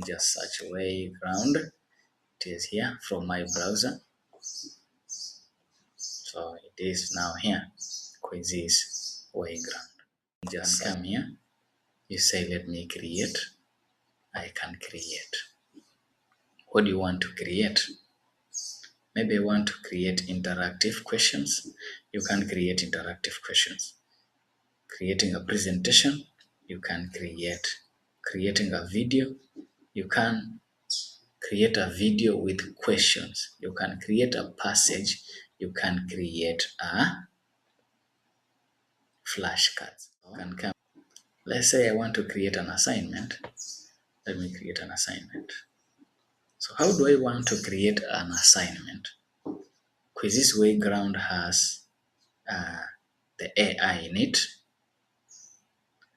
Just search Wayground. It is here from my browser. So it is now here. Quizizz Wayground. Just come here. You say, let me create. I can create. What do you want to create? Maybe I want to create interactive questions. You can create interactive questions. Creating a presentation, you can create. Creating a video, you can create a video with questions. You can create a passage. You can create a flashcards. Let's say I want to create an assignment. Let me create an assignment. So how do I want to create an assignment? Quizizz Wayground has the AI in it.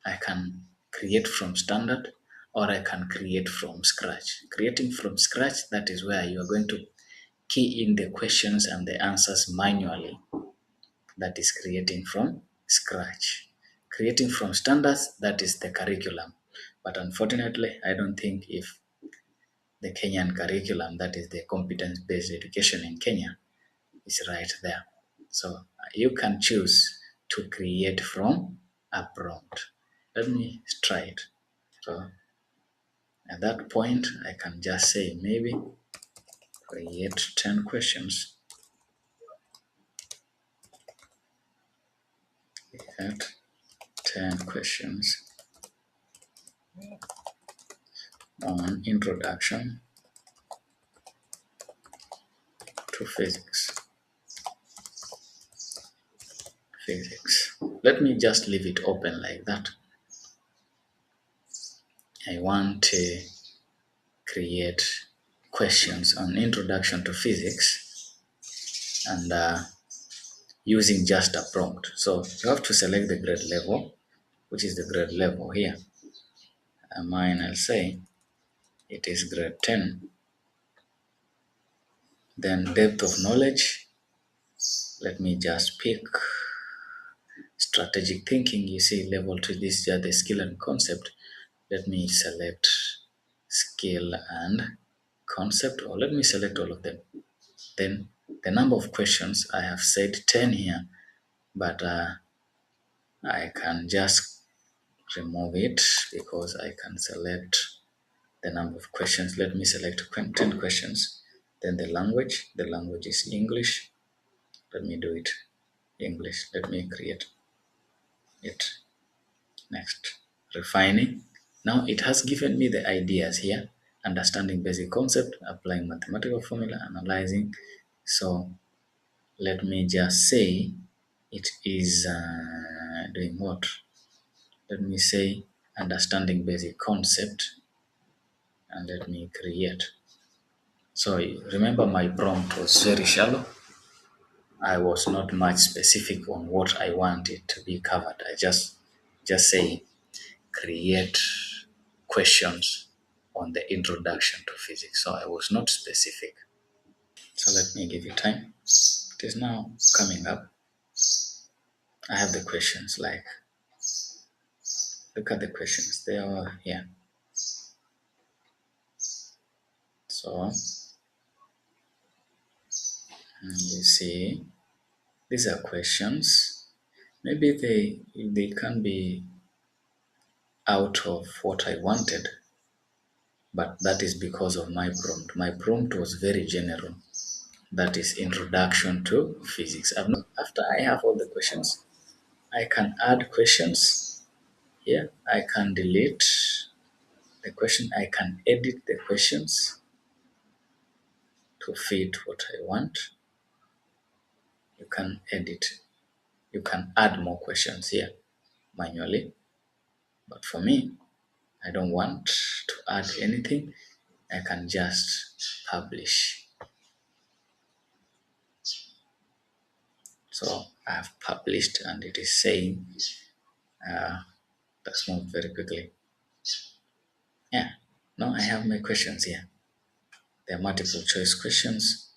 I can create from standard or I can create from scratch. Creating from scratch, that is where you are going to key in the questions and the answers manually. That is creating from scratch. Creating from standards, that is the curriculum. But unfortunately, I don't think if the Kenyan curriculum, that is the competence-based education in Kenya, is right there. So you can choose to create from a prompt. Let me try it. So at that point, I can just say maybe create 10 questions. Create 10 questions on introduction to physics. Let me just leave it open like that. I want to create questions on introduction to physics and using just a prompt. So you have to select the grade level, which is the grade level here. Mine, I'll say it is grade 10. Then depth of knowledge, let me just pick strategic thinking. You see level 2, this is the skill and concept. Let me select skill and concept, or let me select all of them. Then the number of questions, I have said 10 here, but I can just remove it because I can select the number of questions. Let me select 10 questions. Then the language is English. Let me do it English. Let me create it. Next, refining. Now it has given me the ideas here. Understanding basic concept, applying mathematical formula, analyzing. So let me just say it is doing what? Let me say understanding basic concept and let me create. So remember my prompt was very shallow. I was not much specific on what I wanted to be covered. I just say create questions on the introduction to physics. So I was not specific. So let me give you time. It is now coming up. I have the questions, like, look at the questions. They are here. So you see, these are questions. Maybe they can be out of what I wanted, but that is because of my prompt. My prompt was very general. That is introduction to physics. After I have all the questions, I can add questions here. I can delete the question. I can edit the questions to fit what I want. You can edit. You can add more questions here manually. But for me, I don't want to add anything. I can just publish. So I have published and it is saying, let's move very quickly. Yeah, now I have my questions here. They are multiple choice questions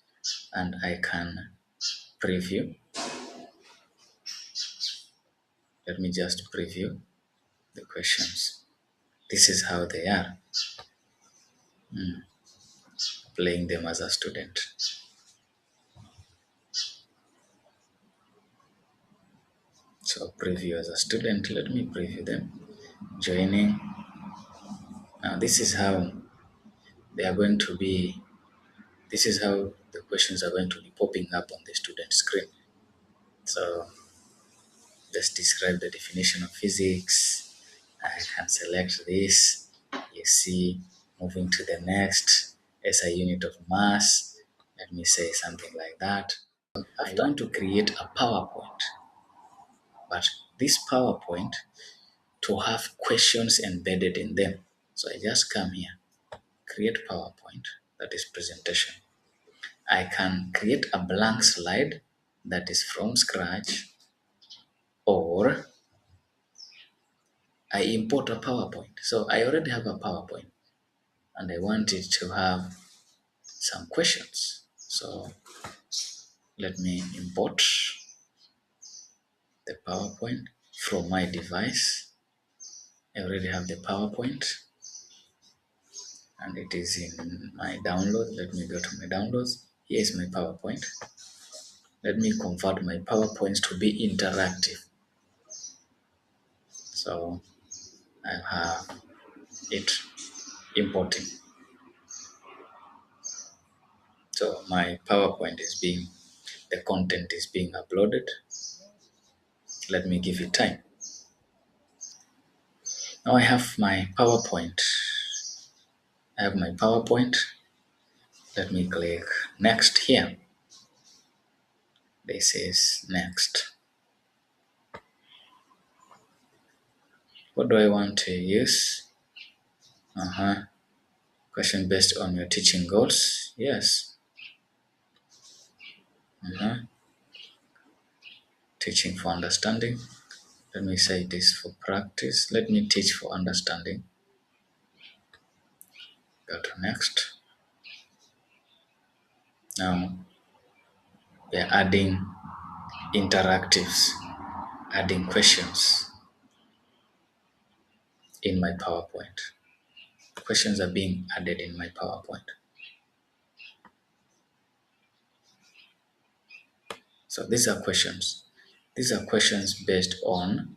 and I can preview. Let me just preview the questions. This is how they are. playing them as a student. So preview as a student, let me preview them. Joining. Now this is how they are going to be, this is how the questions are going to be popping up on the student screen. So let's describe the definition of physics. I can select this. You see, moving to the next, SI unit of mass. Let me say something like that. I want to create a PowerPoint, but this PowerPoint to have questions embedded in them. So I just come here, create PowerPoint, that is presentation. I can create a blank slide that is from scratch, or I import a PowerPoint. So I already have a PowerPoint and I want it to have some questions. So let me import the PowerPoint from my device. I already have the PowerPoint and it is in my download. Let me go to my downloads. Here is my PowerPoint. Let me convert my PowerPoints to be interactive. So I have it importing. So my PowerPoint is being, the content is being uploaded. Let me give it time. Now I have my PowerPoint. I have my PowerPoint. Let me click next here. This is next. What do I want to use? Question based on your teaching goals. Yes. Teaching for understanding. Let me say this for practice. Let me teach for understanding. Go to next. Now we are adding interactives, adding questions in my PowerPoint. Questions are being added in my PowerPoint. So these are questions. These are questions based on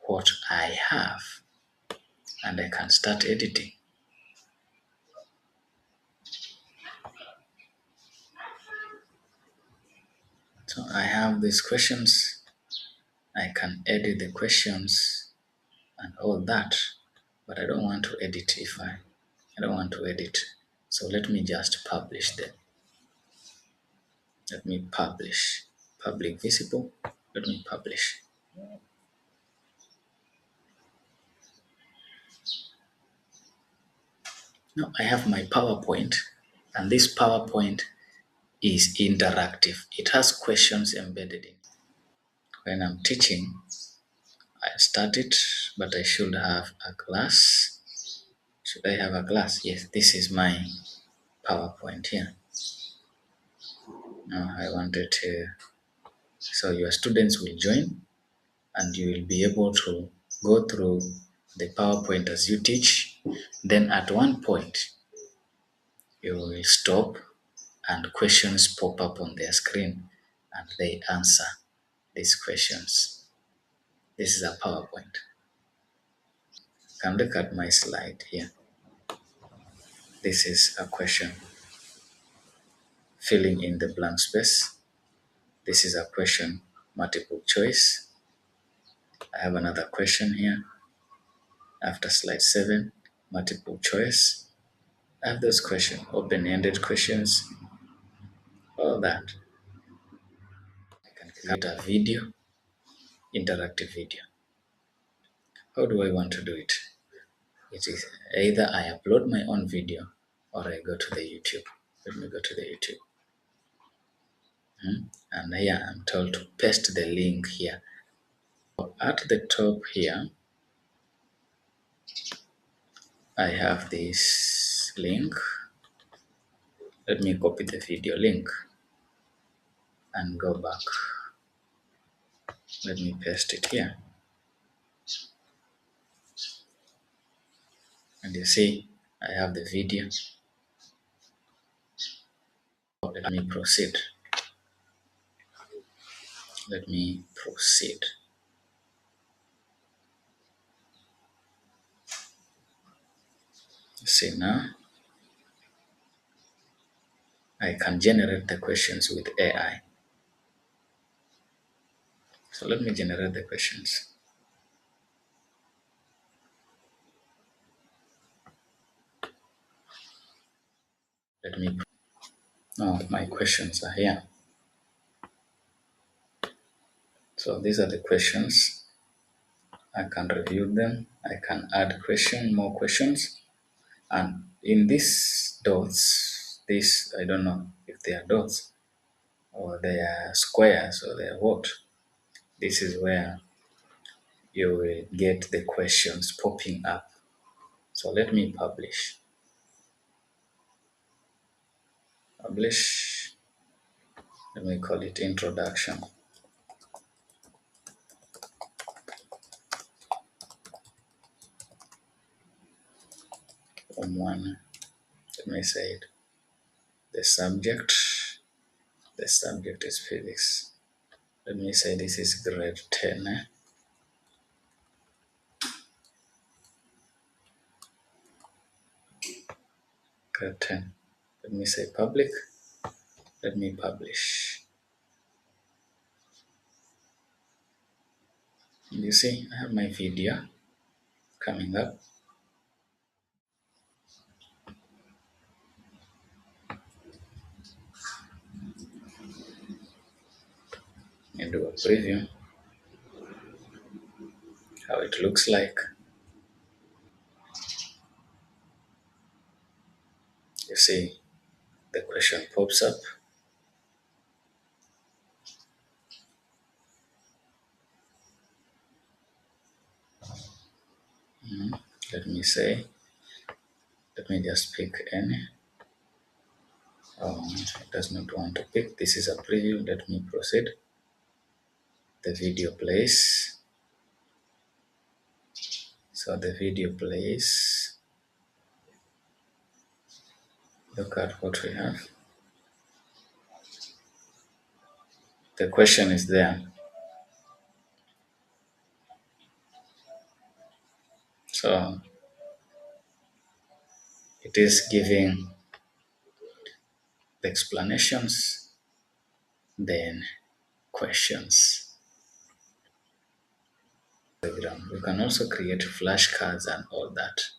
what I have, and I can start editing. So I have these questions. I can edit the questions and all that, but I don't want to edit I don't want to edit. So let me just publish them. Let me publish. Public visible. Let me publish. Now I have my PowerPoint, and this PowerPoint is interactive. It has questions embedded in it. When I'm teaching, I start it, but I should have a class. Should I have a class? Yes, this is my PowerPoint here. Now I wanted to, so your students will join and you will be able to go through the PowerPoint as you teach. Then at one point, you will stop and questions pop up on their screen and they answer these questions. This is a PowerPoint. You can look at my slide here. This is a question. Filling in the blank space. This is a question, multiple choice. I have another question here. After slide 7, multiple choice. I have those questions, open-ended questions, all that. I can create a video, interactive video. How do I want to do it? It is either I upload my own video or I go to the YouTube. Let me go to the YouTube. And here I'm told to paste the link here. At the top here, I have this link. Let me copy the video link and go back. Let me paste it here. And you see, I have the video. Let me proceed. Let me proceed. See now, I can generate the questions with AI. So let me generate the questions. Let me, oh, my questions are here. So these are the questions. I can review them. I can add more questions. And in these dots, this, I don't know if they are dots or they are squares or they are what. This is where you will get the questions popping up. So let me publish. Publish. Let me call it introduction. From one. Let me say it. The subject is physics. Let me say this is grade 10. Grade 10. Let me say public. Let me publish. You see, I have my video coming up. And do a preview. How it looks like. You see, the question pops up. Let me say, let me just pick any. It does not want to pick. This is a preview. Let me proceed. The video plays. So the video plays. Look at what we have. The question is there. So it is giving the explanations, then questions. We can also create flashcards and all that.